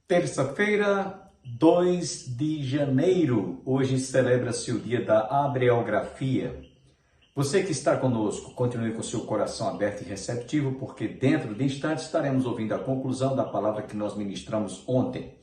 Terça-feira, 2 de janeiro, hoje celebra-se o dia da abreografia. Você que está conosco, continue com seu coração aberto e receptivo, porque dentro de instantes estaremos ouvindo a conclusão da palavra que nós ministramos ontem.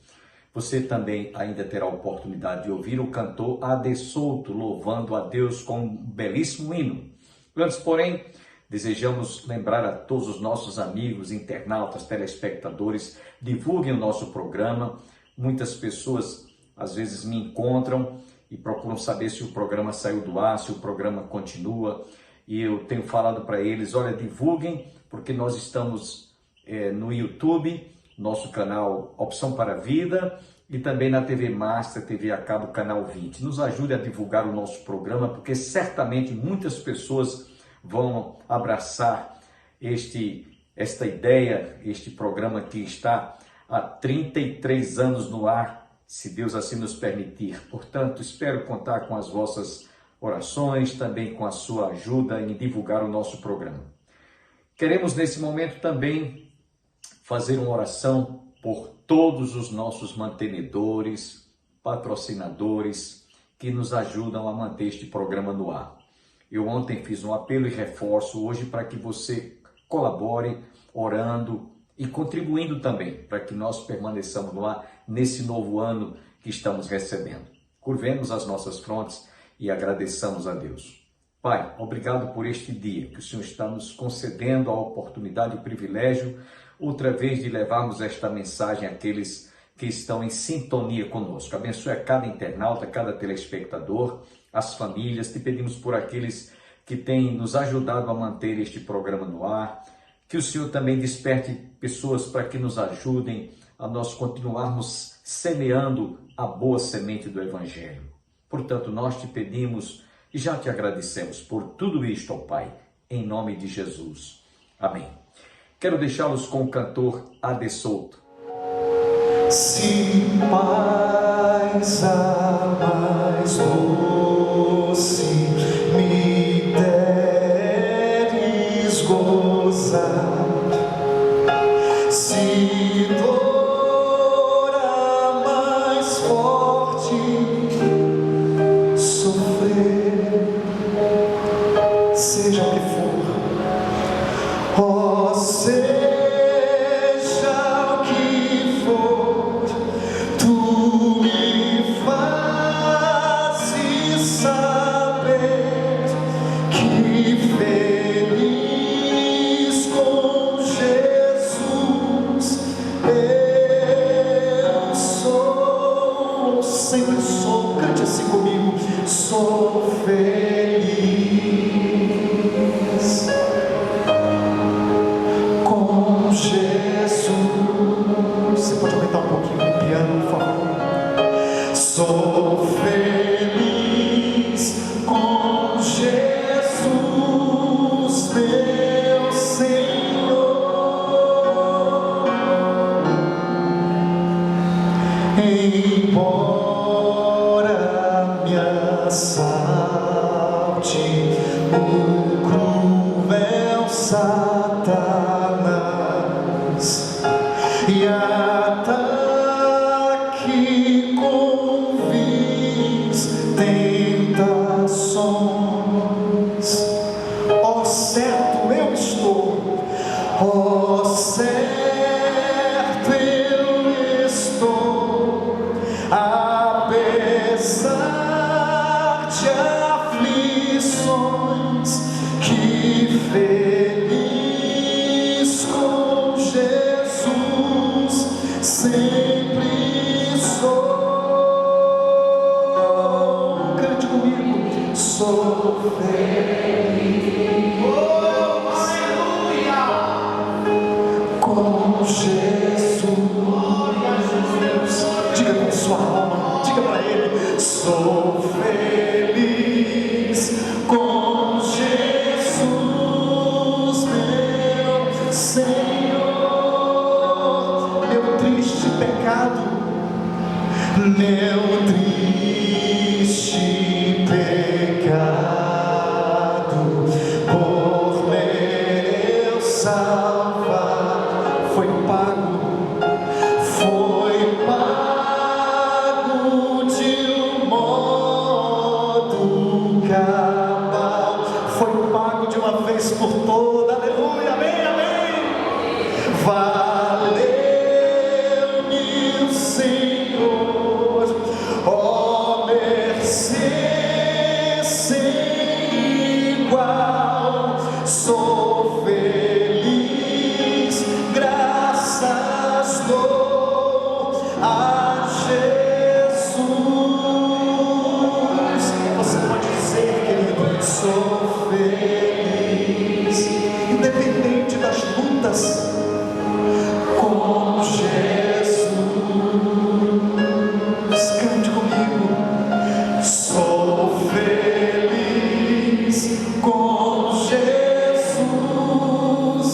Você também ainda terá a oportunidade de ouvir o cantor Adesouto louvando a Deus com um belíssimo hino. Antes, porém, desejamos lembrar a todos os nossos amigos, internautas, telespectadores, divulguem o nosso programa. Muitas pessoas às vezes me encontram e procuram saber se o programa saiu do ar, se o programa continua. E eu tenho falado para eles, olha, divulguem, porque nós estamos no YouTube, nosso canal Opção para a Vida, e também na TV Master, TV a cabo, canal 20. Nos ajude a divulgar o nosso programa, porque certamente muitas pessoas vão abraçar esta ideia, este programa que está há 33 anos no ar, se Deus assim nos permitir. Portanto, espero contar com as vossas orações, também com a sua ajuda em divulgar o nosso programa. Queremos nesse momento também fazer uma oração por todos os nossos mantenedores, patrocinadores que nos ajudam a manter este programa no ar. Eu ontem fiz um apelo e reforço hoje para que você colabore orando e contribuindo também para que nós permaneçamos no ar nesse novo ano que estamos recebendo. Curvemos as nossas frontes e agradeçamos a Deus. Pai, obrigado por este dia que o Senhor está nos concedendo a oportunidade e o privilégio outra vez de levarmos esta mensagem àqueles que estão em sintonia conosco. Abençoe a cada internauta, cada telespectador, as famílias. Te pedimos por aqueles que têm nos ajudado a manter este programa no ar, que o Senhor também desperte pessoas para que nos ajudem a nós continuarmos semeando a boa semente do Evangelho. Portanto, nós te pedimos e já te agradecemos por tudo isto, ó Pai, em nome de Jesus. Amém. Quero deixá-los com o cantor Adesouto. Se paz a mais doce me deres gozar, se dor a mais forte sofrer, seja o que for, ó seja o que for, tu me fazes saber que feliz com Jesus eu sou. Sempre sou, cante assim comigo, sou feliz com Jesus. Você pode aumentar um pouquinho o piano, por favor? Sou feliz com Jesus, meu Senhor. Embora me assalte o cruel Satanás e ataque com vis tentações, ó certo eu estou, ó certo eu estou, apesar de aflições, que feliz com Jesus sempre sou. Cante comigo, sou feliz, oh, aleluia, com Jesus. Diga com sua alma, diga para ele, sou feliz com Jesus, meu Senhor. Meu triste pecado, meu triste pecado, por meu salvar, foi pago vez por toda, aleluia, amém, amém. Valeu-me o Senhor, ó mercê sem igual, sou feliz, graças dou a Jesus. Você pode dizer, querido, sou feliz, independente das lutas, com Jesus. Cante comigo. Sou feliz com Jesus,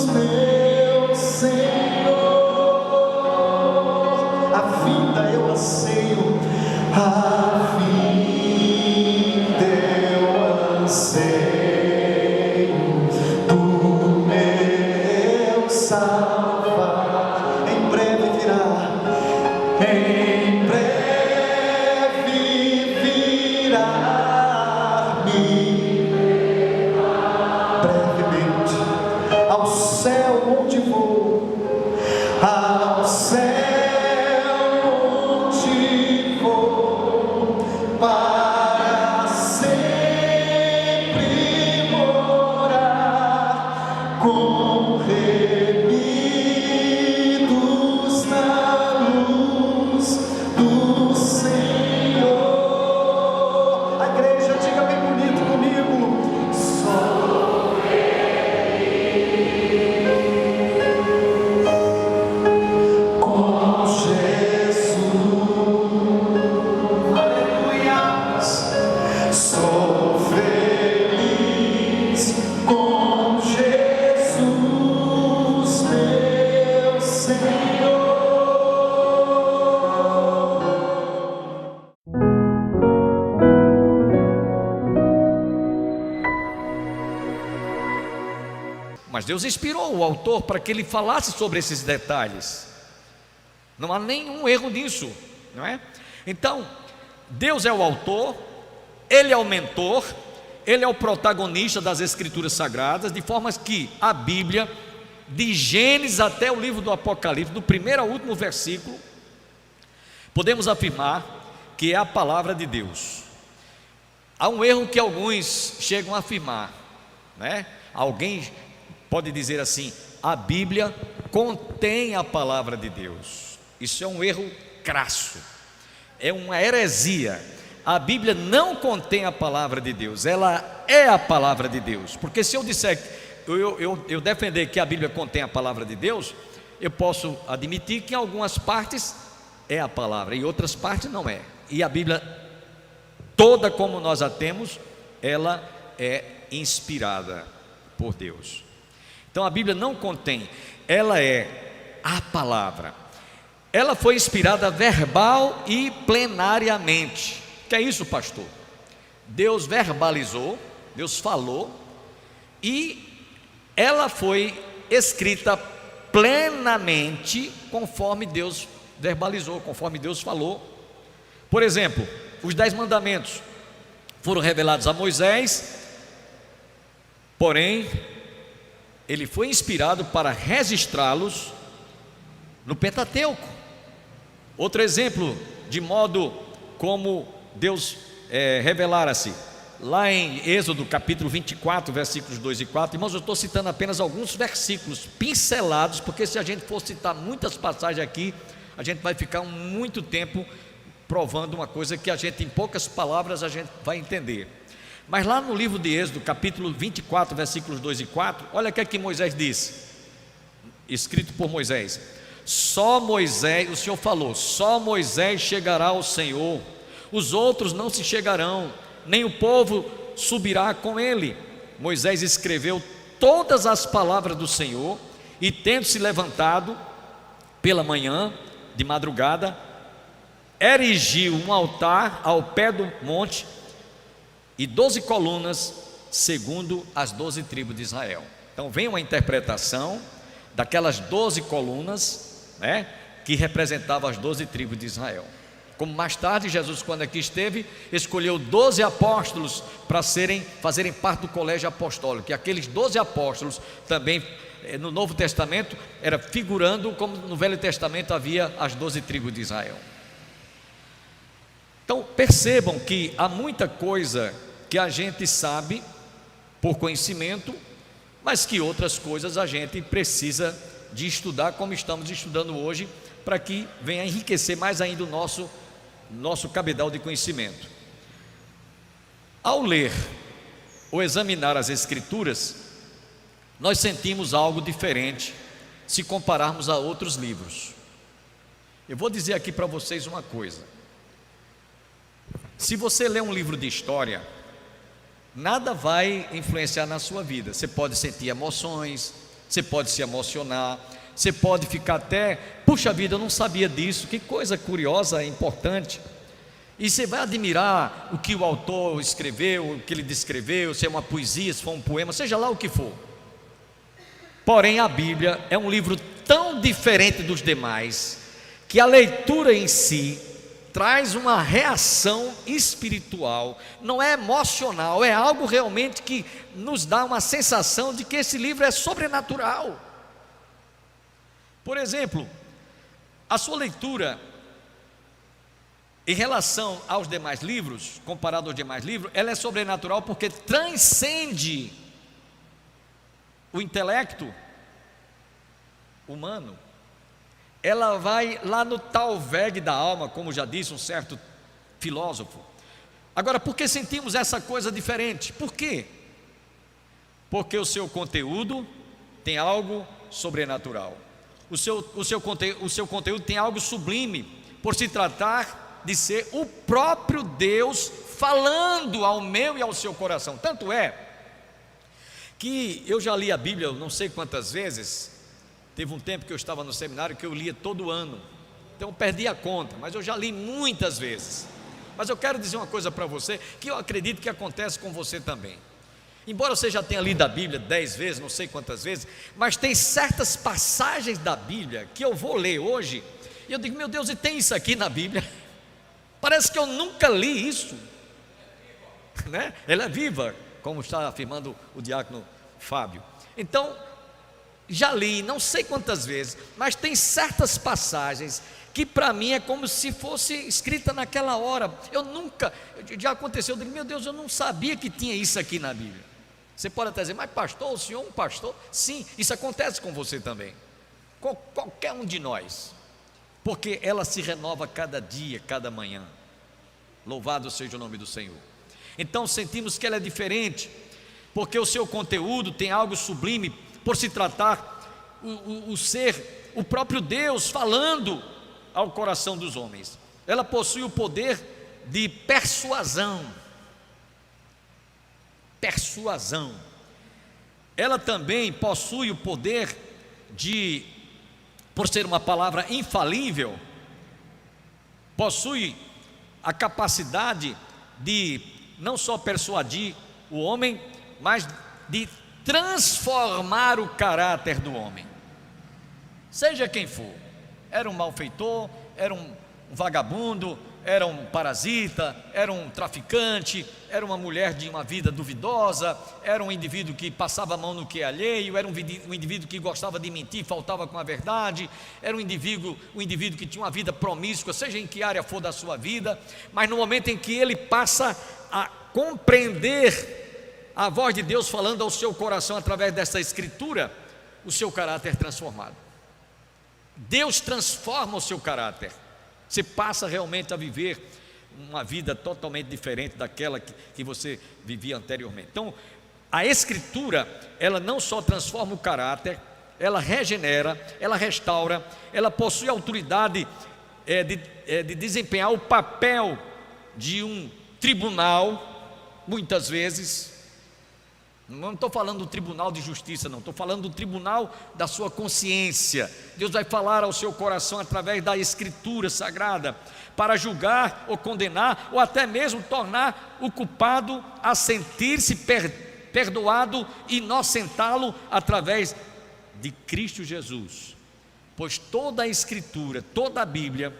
meu Senhor. A vida eu anseio, a vida eu anseio do meu Salvador. Em breve virá, em breve virá-me brevemente ao céu onde vou, ao céu onde vou, para sempre morar com remidos na luz do Senhor. A igreja, diga bem bonito comigo. Sou com Jesus. Aleluia. Sou feliz com Jesus, meu Senhor. Mas Deus inspirou o autor para que ele falasse sobre esses detalhes. Não há nenhum erro nisso, não é? Então, Deus é o autor, Ele é o mentor, Ele é o protagonista das Escrituras Sagradas, de forma que a Bíblia, de Gênesis até o livro do Apocalipse, do primeiro ao último versículo, podemos afirmar que é a palavra de Deus. Há um erro que alguns chegam a afirmar, né? Alguém pode dizer assim: a Bíblia contém a palavra de Deus. Isso é um erro crasso, é uma heresia. A Bíblia não contém a palavra de Deus, ela é a palavra de Deus. Porque se eu disser, eu defender que a Bíblia contém a palavra de Deus, eu posso admitir que em algumas partes é a palavra, em outras partes não é. E a Bíblia toda como nós a temos, ela é inspirada por Deus. Então a Bíblia não contém, ela é a palavra. Ela foi inspirada verbal e plenariamente. Que é isso, pastor? Deus verbalizou, Deus falou, e ela foi escrita plenamente conforme Deus verbalizou, conforme Deus falou. Por exemplo, os 10 mandamentos foram revelados a Moisés, porém ele foi inspirado para registrá-los no Pentateuco. Outro exemplo de modo como Deus revelara-se, lá em Êxodo capítulo 24, versículos 2 e 4. Irmãos, eu estou citando apenas alguns versículos pincelados, porque se a gente for citar muitas passagens aqui, a gente vai ficar muito tempo provando uma coisa que a gente, em poucas palavras, a gente vai entender. Mas lá no livro de Êxodo, capítulo 24, versículos 2 e 4, olha o que é que Moisés diz, escrito por Moisés: só Moisés, o Senhor falou, só Moisés chegará ao Senhor, os outros não se chegarão, nem o povo subirá com ele. Moisés escreveu todas as palavras do Senhor, e tendo se levantado pela manhã, de madrugada, erigiu um altar ao pé do monte, e 12 colunas, segundo as 12 tribos de Israel. Então vem uma interpretação daquelas 12 colunas, né, que representavam as 12 tribos de Israel. Como mais tarde Jesus, quando aqui esteve, escolheu 12 apóstolos para fazerem parte do colégio apostólico. E aqueles 12 apóstolos também, no Novo Testamento, era figurando como no Velho Testamento havia as 12 tribos de Israel. Então percebam que há muita coisa que a gente sabe por conhecimento, mas que outras coisas a gente precisa de estudar, como estamos estudando hoje, para que venha enriquecer mais ainda o nosso cabedal de conhecimento. Ao ler ou examinar as Escrituras, nós sentimos algo diferente se compararmos a outros livros. Eu vou dizer aqui para vocês uma coisa: se você ler um livro de história, nada vai influenciar na sua vida. Você pode sentir emoções, você pode se emocionar, você pode ficar até, puxa vida, eu não sabia disso, que coisa curiosa, importante. E você vai admirar o que o autor escreveu, o que ele descreveu, se é uma poesia, se for um poema, seja lá o que for. Porém, a Bíblia é um livro tão diferente dos demais, que a leitura em si traz uma reação espiritual, não é emocional, é algo realmente que nos dá uma sensação de que esse livro é sobrenatural. Por exemplo, a sua leitura em relação aos demais livros, comparado aos demais livros, ela é sobrenatural porque transcende o intelecto humano. Ela vai lá no talveg da alma, como já disse um certo filósofo. Agora, por que sentimos essa coisa diferente? Por quê? Porque o seu conteúdo tem algo sobrenatural. O seu conteúdo tem algo sublime, por se tratar de ser o próprio Deus falando ao meu e ao seu coração. Tanto é que eu já li a Bíblia não sei quantas vezes. Teve um tempo que eu estava no seminário que eu lia todo ano, então eu perdi a conta, mas eu já li muitas vezes. Mas eu quero dizer uma coisa para você, que eu acredito que acontece com você também. Embora você já tenha lido a Bíblia 10 vezes, não sei quantas vezes, mas tem certas passagens da Bíblia que eu vou ler hoje, e eu digo, meu Deus, e tem isso aqui na Bíblia? Parece que eu nunca li isso, né? Ela é viva, como está afirmando o diácono Fábio. Então, já li não sei quantas vezes, mas tem certas passagens que para mim é como se fosse escrita naquela hora. Já aconteceu, eu digo, meu Deus, eu não sabia que tinha isso aqui na Bíblia. Você pode até dizer, mas pastor, o senhor é um pastor? Sim, isso acontece com você também, com qualquer um de nós, porque ela se renova cada dia, cada manhã. Louvado seja o nome do Senhor. Então sentimos que ela é diferente, porque o seu conteúdo tem algo sublime, por se tratar o próprio Deus falando ao coração dos homens. Ela possui o poder de persuasão. Ela também possui o poder de, por ser uma palavra infalível, possui a capacidade de não só persuadir o homem, mas de transformar o caráter do homem, seja quem for. Era um malfeitor, era um vagabundo, era um parasita, era um traficante, era uma mulher de uma vida duvidosa, era um indivíduo que passava a mão no que é alheio, era um indivíduo que gostava de mentir, faltava com a verdade, era um indivíduo que tinha uma vida promíscua, seja em que área for da sua vida, mas no momento em que ele passa a compreender a voz de Deus falando ao seu coração através dessa escritura, o seu caráter é transformado. Deus transforma o seu caráter. Você passa realmente a viver uma vida totalmente diferente daquela que você vivia anteriormente. Então, a escritura, ela não só transforma o caráter, ela regenera, ela restaura, ela possui a autoridade de desempenhar o papel de um tribunal, muitas vezes. Não estou falando do tribunal de justiça, não, estou falando do tribunal da sua consciência. Deus vai falar ao seu coração através da escritura sagrada, para julgar ou condenar, ou até mesmo tornar o culpado a sentir-se perdoado, inocentá-lo através de Cristo Jesus. Pois toda a escritura, toda a Bíblia,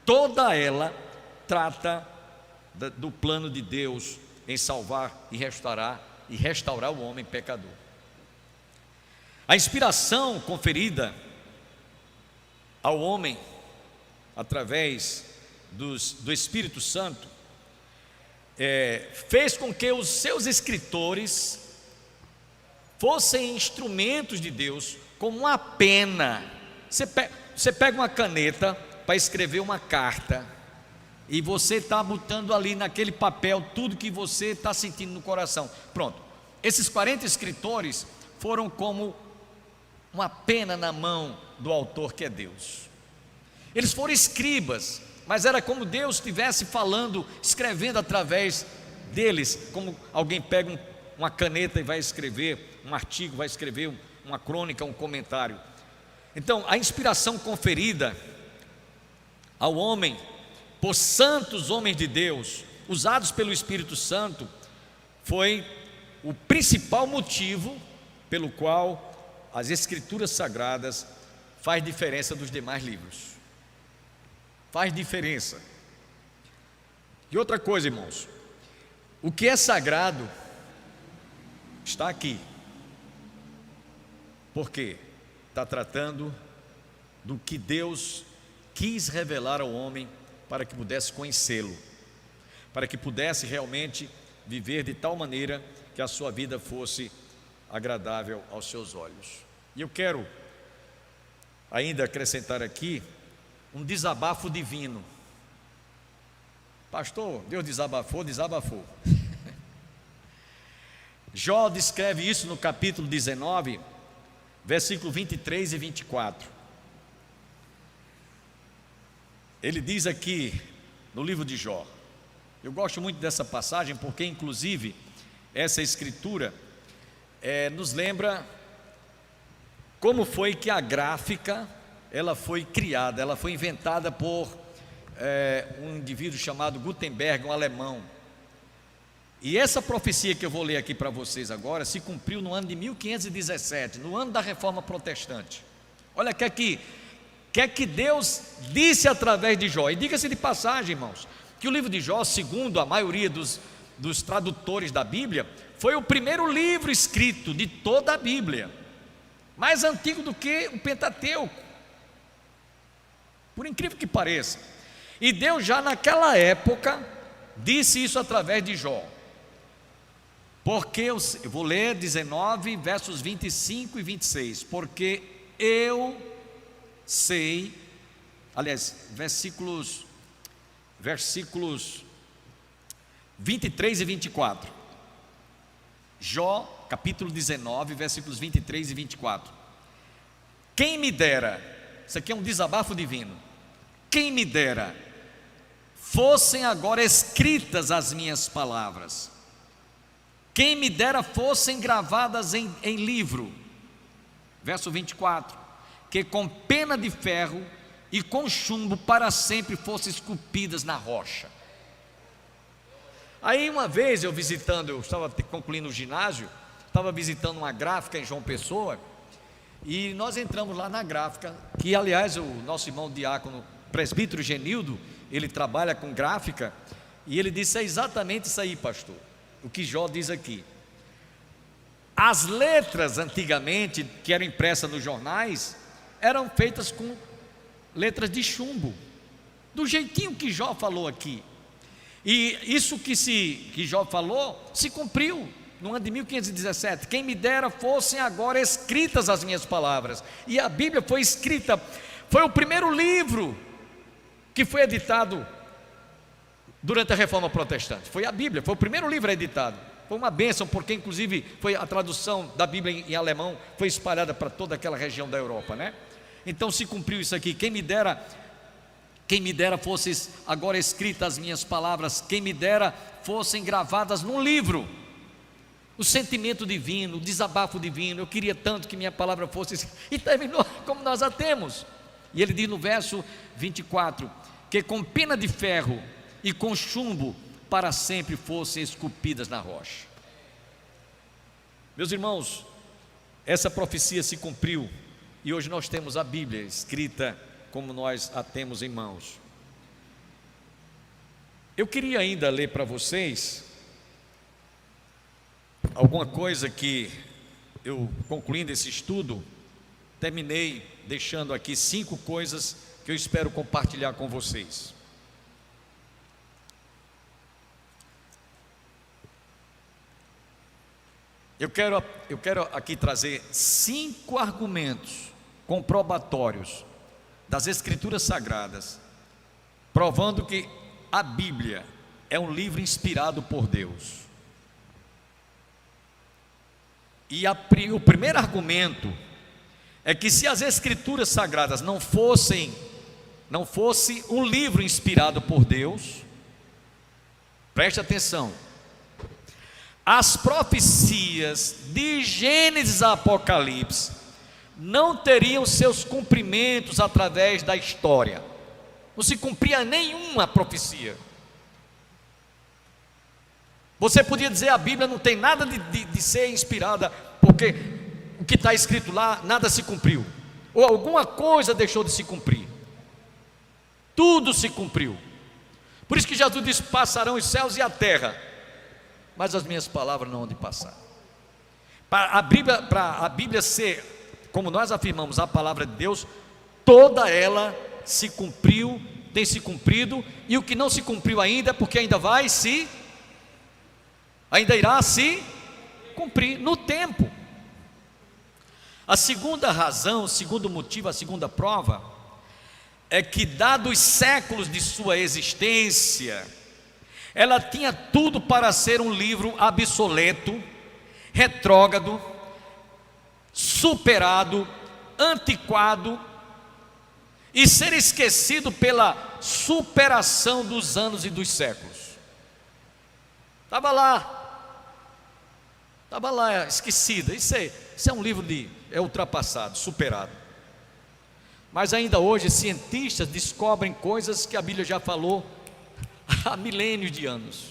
toda ela trata do plano de Deus em salvar e restaurar o homem pecador. A inspiração conferida ao homem através do Espírito Santo fez com que os seus escritores fossem instrumentos de Deus, como uma pena. Você pega uma caneta para escrever uma carta, e você está botando ali naquele papel tudo que você está sentindo no coração. Pronto, esses 40 escritores foram como uma pena na mão do autor, que é Deus. Eles foram escribas, mas era como Deus estivesse falando, escrevendo através deles, como alguém pega uma caneta e vai escrever um artigo, vai escrever uma crônica, um comentário. Então, a inspiração conferida ao homem por santos homens de Deus, usados pelo Espírito Santo, foi o principal motivo pelo qual as Escrituras Sagradas faz diferença dos demais livros. Faz diferença. E outra coisa, irmãos, o que é sagrado está aqui. Por quê? Está tratando do que Deus quis revelar ao homem para que pudesse conhecê-lo, para que pudesse realmente viver de tal maneira que a sua vida fosse agradável aos seus olhos. E eu quero ainda acrescentar aqui um desabafo divino. Pastor, Deus desabafou. Jó descreve isso no capítulo 19, versículo 23 e 24. Ele diz aqui no livro de Jó, eu gosto muito dessa passagem porque inclusive essa escritura nos lembra como foi que a gráfica ela foi criada, ela foi inventada por um indivíduo chamado Gutenberg, um alemão. E essa profecia que eu vou ler aqui para vocês agora se cumpriu no ano de 1517, no ano da Reforma Protestante. Olha que aqui, o que é que Deus disse através de Jó? E diga-se de passagem, irmãos, que o livro de Jó, segundo a maioria dos tradutores da Bíblia, foi o primeiro livro escrito de toda a Bíblia, mais antigo do que o Pentateuco, por incrível que pareça. E Deus já naquela época disse isso através de Jó, porque eu vou ler 19 versos 25 e 26, porque eu sei, aliás, versículos 23 e 24, Jó, capítulo 19, versículos 23 e 24. Quem me dera, isso aqui é um desabafo divino, quem me dera fossem agora escritas as minhas palavras, quem me dera fossem gravadas em livro. Verso 24, que com pena de ferro e com chumbo para sempre fossem esculpidas na rocha. Aí uma vez eu estava concluindo o ginásio, estava visitando uma gráfica em João Pessoa, e nós entramos lá na gráfica, que aliás o nosso irmão diácono, presbítero Genildo, ele trabalha com gráfica, e ele disse: é exatamente isso aí, pastor, o que Jó diz aqui. As letras antigamente, que eram impressas nos jornais, eram feitas com letras de chumbo, do jeitinho que Jó falou aqui. E isso que Jó falou se cumpriu no ano de 1517. Quem me dera fossem agora escritas as minhas palavras. E a Bíblia foi escrita, foi o primeiro livro que foi editado durante a Reforma Protestante. Foi a Bíblia, foi o primeiro livro editado. Foi uma bênção, porque inclusive foi a tradução da Bíblia em alemão, foi espalhada para toda aquela região da Europa, né? Então se cumpriu isso aqui. Quem me dera fossem agora escritas as minhas palavras, quem me dera fossem gravadas num livro. O sentimento divino, o desabafo divino, eu queria tanto que minha palavra fosse, e terminou como nós a temos. E ele diz no verso 24, que com pena de ferro e com chumbo para sempre fossem esculpidas na rocha. Meus irmãos, essa profecia se cumpriu, e hoje nós temos a Bíblia escrita como nós a temos em mãos. Eu queria ainda ler para vocês alguma coisa que eu, concluindo esse estudo, terminei deixando aqui 5 coisas que eu espero compartilhar com vocês. Eu quero aqui trazer 5 argumentos comprobatórios das Escrituras Sagradas, provando que a Bíblia é um livro inspirado por Deus. E o primeiro argumento é que se as Escrituras Sagradas não fosse um livro inspirado por Deus, preste atenção, as profecias de Gênesis a Apocalipse não teriam seus cumprimentos através da história. Não se cumpria nenhuma profecia. Você podia dizer a Bíblia não tem nada de ser inspirada, porque o que está escrito lá, nada se cumpriu, ou alguma coisa deixou de se cumprir. Tudo se cumpriu. Por isso que Jesus disse: passarão os céus e a terra, mas as minhas palavras não hão de passar. Para a Bíblia ser, como nós afirmamos, a palavra de Deus, toda ela se cumpriu, tem se cumprido, e o que não se cumpriu ainda é porque ainda irá se cumprir no tempo. A segunda razão, o segundo motivo, a segunda prova é que, dados os séculos de sua existência, ela tinha tudo para ser um livro obsoleto, retrógrado, superado, antiquado, e ser esquecido pela superação dos anos e dos séculos. Estava lá esquecida. Isso é um livro ultrapassado, superado. Mas ainda hoje cientistas descobrem coisas que a Bíblia já falou há milênios de anos.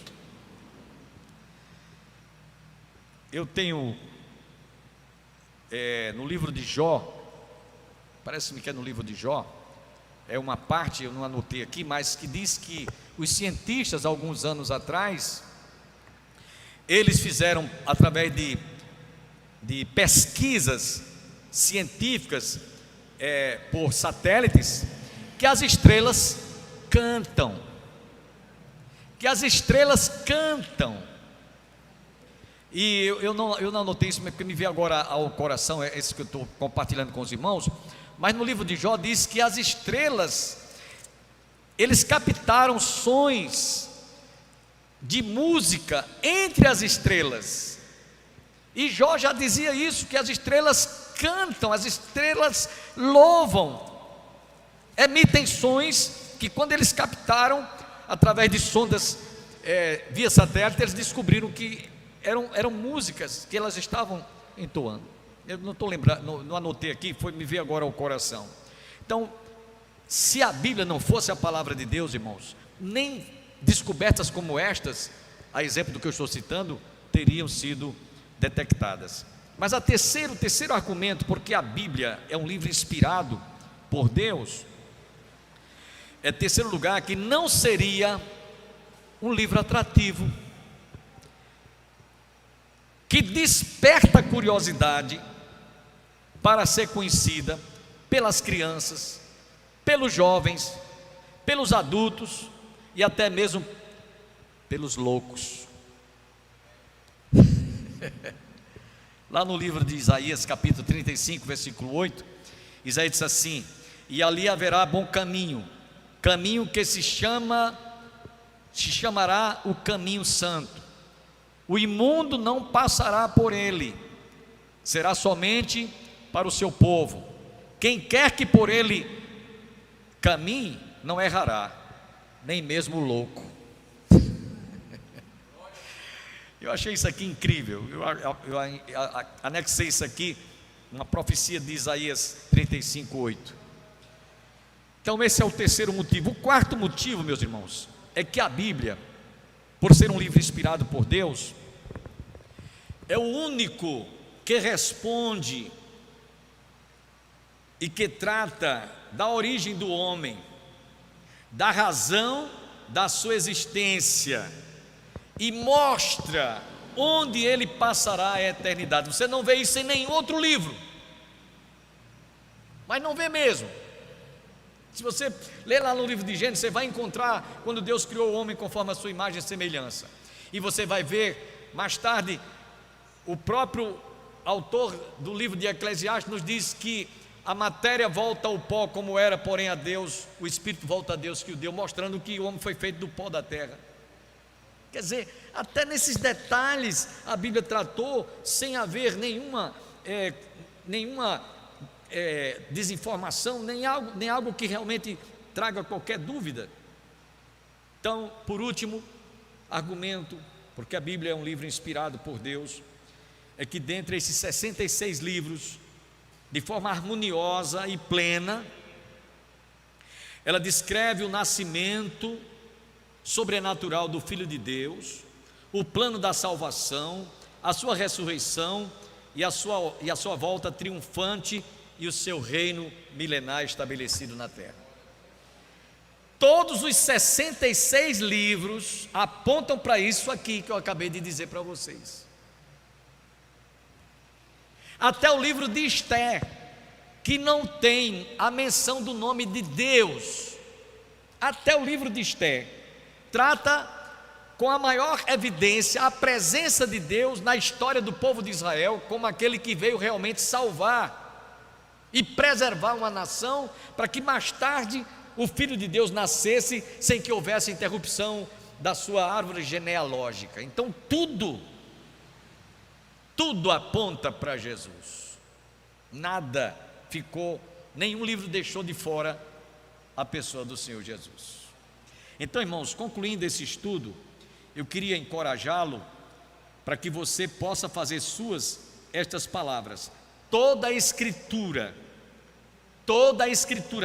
Eu tenho no livro de Jó, parece-me que é no livro de Jó, é uma parte, eu não anotei aqui, mas que diz que os cientistas, alguns anos atrás, eles fizeram, através de pesquisas científicas por satélites, que as estrelas cantam. E eu não anotei isso, porque me veio agora ao coração, é esse que eu estou compartilhando com os irmãos. Mas no livro de Jó diz que as estrelas, eles captaram sons de música entre as estrelas. E Jó já dizia isso, que as estrelas cantam, as estrelas louvam, emitem sons que, quando eles captaram através de sondas via satélite, eles descobriram que eram músicas que elas estavam entoando. Eu não estou lembrando, não anotei aqui, me veio agora ao coração. Então, se a Bíblia não fosse a palavra de Deus, irmãos, nem descobertas como estas, a exemplo do que eu estou citando, teriam sido detectadas. Mas o terceiro argumento, porque a Bíblia é um livro inspirado por Deus, terceiro lugar, que não seria um livro atrativo, que desperta curiosidade para ser conhecida pelas crianças, pelos jovens, pelos adultos e até mesmo pelos loucos. Lá no livro de Isaías, capítulo 35, versículo 8, Isaías diz assim: e ali haverá bom caminho que se chamará o caminho santo. O imundo não passará por ele, será somente para o seu povo. Quem quer que por ele caminhe, não errará, nem mesmo o louco. Eu achei isso aqui incrível. Eu anexei isso aqui, uma profecia de Isaías 35:8. Então esse é o terceiro motivo. O quarto motivo, meus irmãos, é que a Bíblia, por ser um livro inspirado por Deus, é o único que responde e que trata da origem do homem, da razão da sua existência e mostra onde ele passará a eternidade. Você não vê isso em nenhum outro livro, mas não vê mesmo. Se você ler lá no livro de Gênesis, você vai encontrar quando Deus criou o homem conforme a sua imagem e semelhança, e você vai ver mais tarde, o próprio autor do livro de Eclesiastes nos diz que a matéria volta ao pó como era, porém a Deus, o Espírito volta a Deus que o deu, mostrando que o homem foi feito do pó da terra. Quer dizer, até nesses detalhes a Bíblia tratou sem haver nenhuma desinformação, nem algo que realmente traga qualquer dúvida. Então, por último, argumento, porque a Bíblia é um livro inspirado por Deus, é que dentre esses 66 livros, de forma harmoniosa e plena, ela descreve o nascimento sobrenatural do Filho de Deus, o plano da salvação, a sua ressurreição e a sua volta triunfante e o seu reino milenar estabelecido na terra. Todos os 66 livros apontam para isso aqui que eu acabei de dizer para vocês. Até o livro de Esther, que não tem a menção do nome de Deus, até o livro de Esther trata com a maior evidência a presença de Deus na história do povo de Israel, como aquele que veio realmente salvar e preservar uma nação, para que mais tarde o Filho de Deus nascesse sem que houvesse interrupção da sua árvore genealógica. Então tudo aponta para Jesus, nada ficou, nenhum livro deixou de fora a pessoa do Senhor Jesus. Então, irmãos, concluindo esse estudo, eu queria encorajá-lo para que você possa fazer suas estas palavras. Toda a Escritura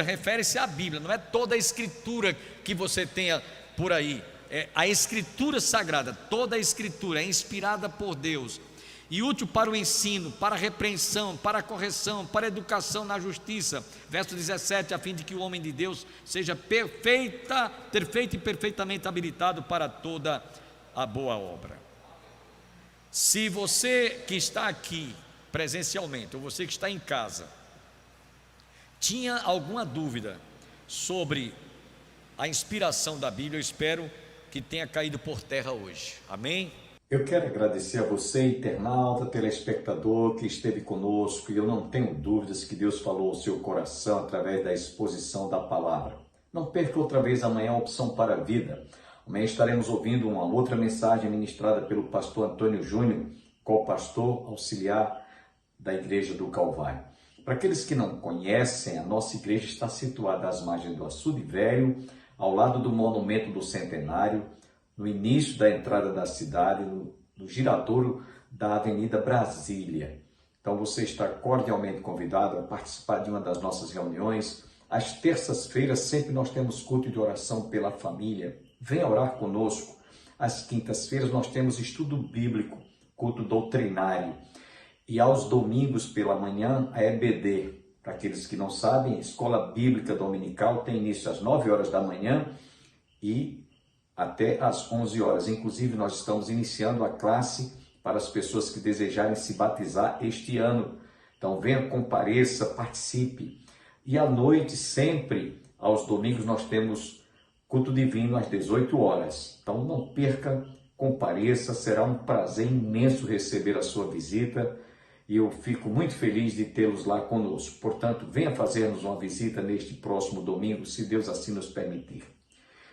refere-se à Bíblia, não é toda a Escritura que você tenha por aí, é a Escritura Sagrada. Toda a Escritura é inspirada por Deus e útil para o ensino, para a repreensão, para a correção, para a educação na justiça. Verso 17, a fim de que o homem de Deus seja perfeito e perfeitamente habilitado para toda a boa obra. Se você que está aqui presencialmente, ou você que está em casa, tinha alguma dúvida sobre a inspiração da Bíblia, eu espero que tenha caído por terra hoje. Amém? Eu quero agradecer a você, internauta, telespectador que esteve conosco, e eu não tenho dúvidas que Deus falou ao seu coração através da exposição da palavra. Não perca outra vez amanhã a opção para a vida. Amanhã estaremos ouvindo uma outra mensagem ministrada pelo pastor Antônio Júnior, co-pastor auxiliar da Igreja do Calvário. Para aqueles que não conhecem, a nossa igreja está situada às margens do Açude Velho, ao lado do Monumento do Centenário, no início da entrada da cidade, no giradouro da Avenida Brasília. Então você está cordialmente convidado a participar de uma das nossas reuniões. Às terças-feiras sempre nós temos culto de oração pela família. Venha orar conosco. Às quintas-feiras nós temos estudo bíblico, culto doutrinário. E aos domingos pela manhã a EBD. Para aqueles que não sabem, a Escola Bíblica Dominical tem início às 9 horas da manhã e até às 11 horas. Inclusive, nós estamos iniciando a classe para as pessoas que desejarem se batizar este ano. Então, venha, compareça, participe. E à noite, sempre, aos domingos, nós temos culto divino às 18 horas. Então, não perca, compareça, será um prazer imenso receber a sua visita. E eu fico muito feliz de tê-los lá conosco. Portanto, venha fazer-nos uma visita neste próximo domingo, se Deus assim nos permitir.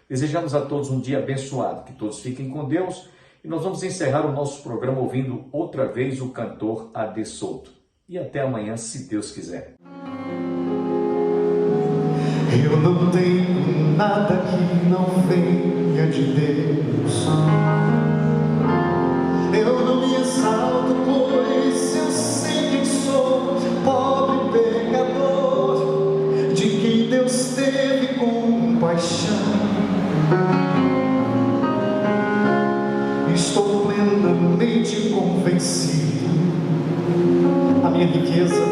Desejamos a todos um dia abençoado, que todos fiquem com Deus, e nós vamos encerrar o nosso programa ouvindo outra vez o cantor A.D. Souto. E até amanhã, se Deus quiser. Eu não tenho nada que não venha de Deus. Eu não me exalto, pois eu sei quem sou, pobre pecador, de quem Deus teve compaixão. Estou plenamente convencido, a minha riqueza,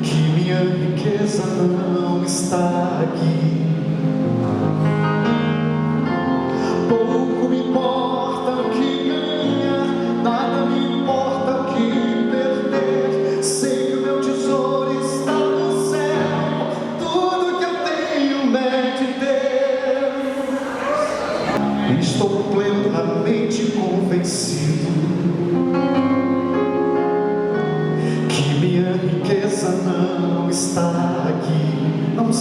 que minha riqueza não está aqui.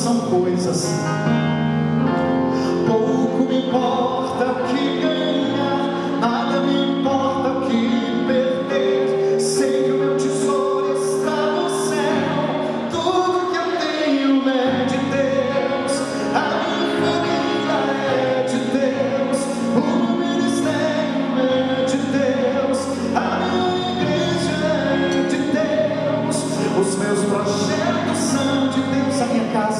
são coisas. Pouco me importa o que ganhar, nada me importa o que perder. Sei que o meu tesouro está no céu, tudo que eu tenho é de Deus. A minha família é de Deus, o meu ministério é de Deus, a minha igreja é de Deus, os meus projetos são de Deus, a minha casa